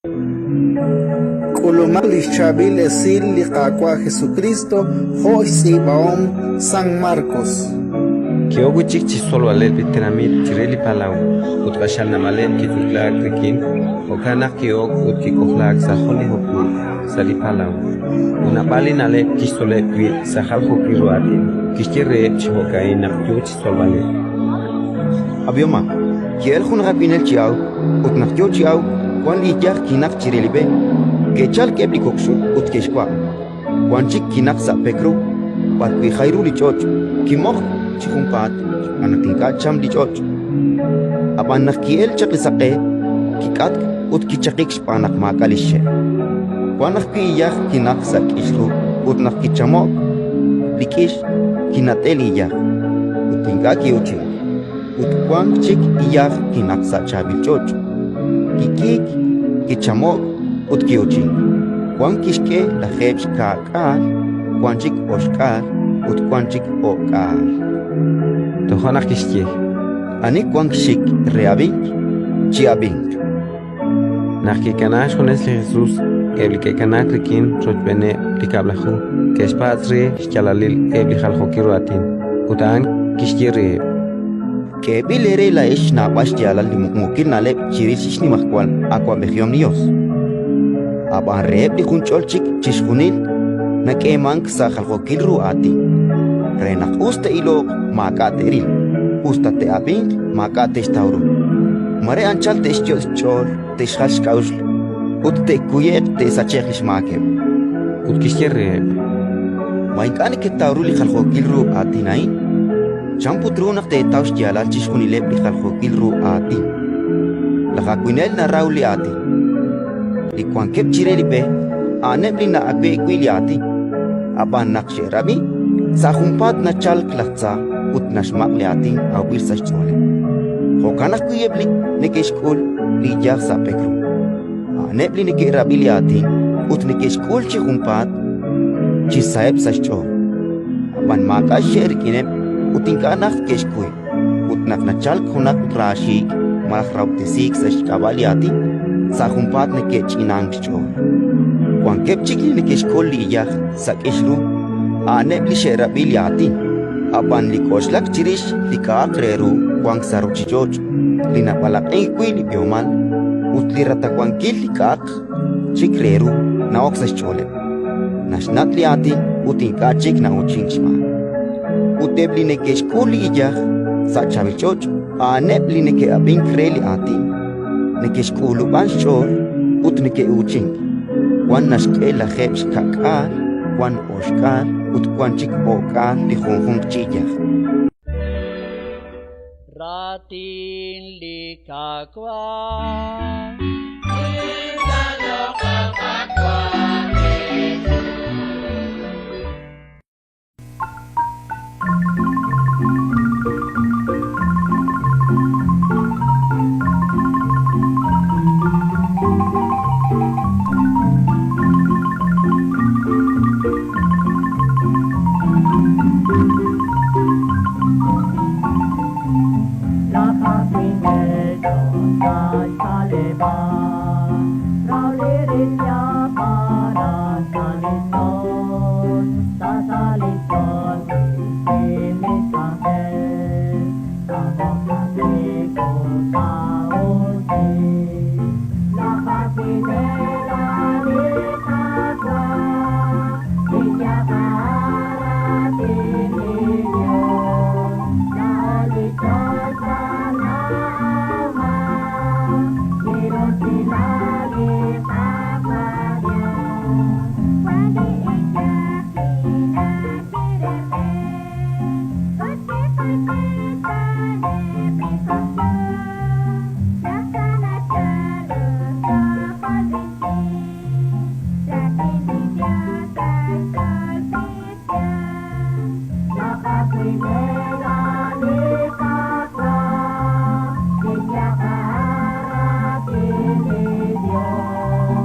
Kulumak Chabil Esil Liqaqua Jesucristo, Jois Ibaom San Marcos. Kiogu chik chisolo alel bitenamit tireli palau, utkashal namale kitutlag rikin, okana kiog utkikohlag sahoni hoku, sali palau. Unapali nale kisole pi sahal hoki ruatin, kishire chihokai nakyo chisolvale. Abioma, kiel hun rapinel chiao, utnakyo chiao, kwan lijak kinak chirelibe, kechal kebli koksu utkeshkwa, kwan chik kinak sa pekru, pat kui khairu lichoch, kimok chihumpat, anak tingkat cham lichoch. Apan nak kiel chaklisake, kikat utkichakik spanak makalishe. Kwan nak kiyak kinak sa kishru, utnak kichamok, likish kinateli yak, utingka kiochim. Utkwang chik iyak kinaksa chabil choch. Kikik, kichamok, utkioching. Kwang kishke la hebs kakar, kwang chik oshkar, utkwang chik okar. Tohana kishke. Ani kwang shik reabink, chiabink. Nakikanash con este Jesús, el que canak rikin, rochbene, likablahu, que espatre, shalalil, eblihal hokiruatin. Utang, kishkire. Que bilere la ish na bash jala limukir na lep chirish ni makwal aqua begiom nios. Aban rep di kunchol chik chishkunil na ke mank sa khalkokil ruati. Renak usta ilo makateril. Usta te abink makate stauru. Mare anchal te chol te shash kausl. Ut te kuyek te sacheklish makem. Ut kishkire. Mainkani ke tauru li khalkokil ruati nain. Champutru nak te taus jala chishkuni lep li khalkho kilru ati. Laka kwinel na rauli ati. Li kwan kep chireli pe, anep li na akbe kwili ati. Aban nak sherabi, sa humpat na chal klakza, ut na shmak li ati awir sa chole. Hokanak kuyeb li nekeshkul li jak sa pekru. Anep li neke rabi li ati, ut nekeshkul chi humpat, chi saeb sa chole. Aban maka sherikinep, utingkanak keshkui, utnak nachal kunak rashik, malak rautesik sa shkabaliati, sa humpat ne kech inang chor. Kwan kep chikli ne keshkol liyak sa keshru, anep li sherabiliati, apan li koslak chirish li kaakreru, kwang saru chichoch, li napalak engkui li biomal, utli rata kwang kil li kaak, chikreru, naok sa chole. Nashnat liati, utingka chik na uching shma. Utebli ne ke skuli ijak sa chavichoch anebli ne ke abin kreli ati ne ke skulu ban shor ut ne ke uching wan naske la hebs kakar wan oshkar ut kwan chik okar li honghong chijak ratin likakwa Dios.